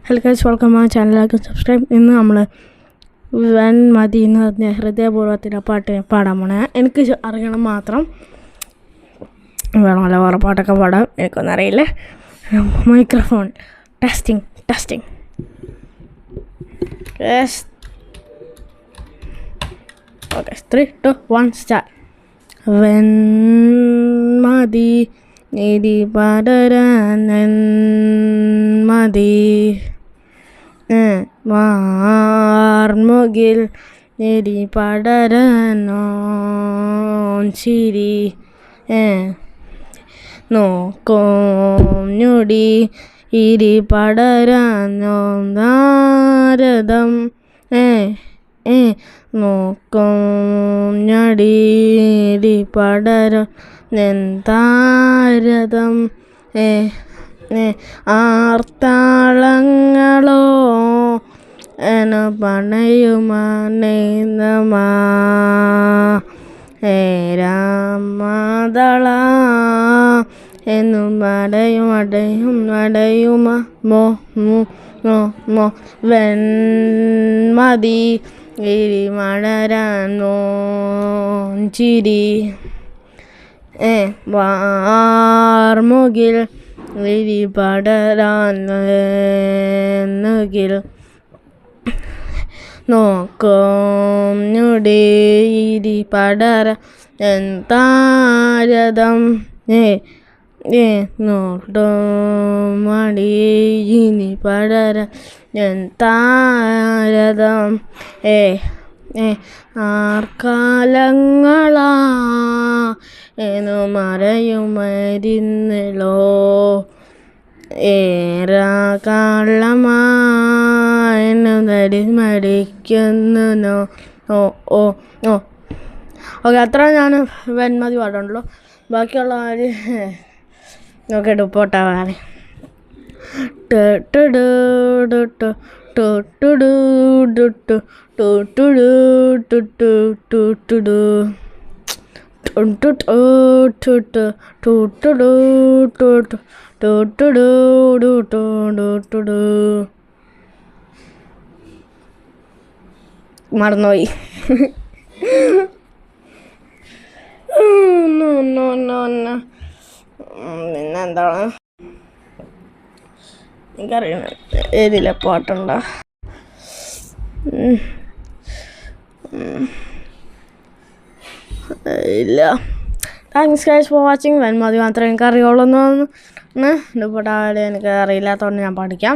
Hello guys, welcome ആ ചാനലിലേക്ക് subscribe. ഇന്ന് നമ്മൾ വൻ മതി എന്ന് പറഞ്ഞ ഹൃദയപൂർവ്വത്തിൻ്റെ പാട്ട് പാടാൻ പോണേ. എനിക്ക് അറിയണം മാത്രം, വേണമല്ലോ വേറെ പാട്ടൊക്കെ പാടാം, എനിക്കൊന്നും അറിയില്ല. Microphone testing okay, 3, 2, 1 start. വൻ മതി നിധി പടരാൻ മതി വാർമുകിൽ നിധി പടരാനോ ചിരി നോക്കും ഞൊടി ഇരി പടരാനോ നാരദം നോക്കും ഞടീരി പടര താരതം ആർത്താളങ്ങളോ എന പണയുമാ രാമദള എന്നു അടയുമ മോ വെൺമതി ഇരി മടരാനോ ചിരി വാർമുകിൽ വിരി പടരാനുകിൽ നോക്കും ഞൊടി ഇരി പടര താരതം നോട്ടും മടി ഇനി പടര താരതം ആർക്കാലങ്ങളാ എന്നു മറയുമരുന്നല്ലോ ഏറാകാളമായെന്നു മടിക്കുന്നു. ഓക്കെ, അത്ര ഞാൻ വെൺമതി പാടുണ്ടല്ലോ. ബാക്കിയുള്ള കാര്യം നോക്കിയിട്ട് പോട്ടെ. മറന്നുപോയി. പിന്നെന്താണ് എനിക്കറിയണ ഏതിലെ പാട്ടുണ്ടോ? ഇല്ല. Thanks guys for watching. വെൺമതി മാത്രമേ എനിക്ക് അറിയുള്ളൂ. ഇപ്പോൾ എനിക്ക് അറിയില്ലാത്തതുകൊണ്ട് ഞാൻ പഠിക്കാം.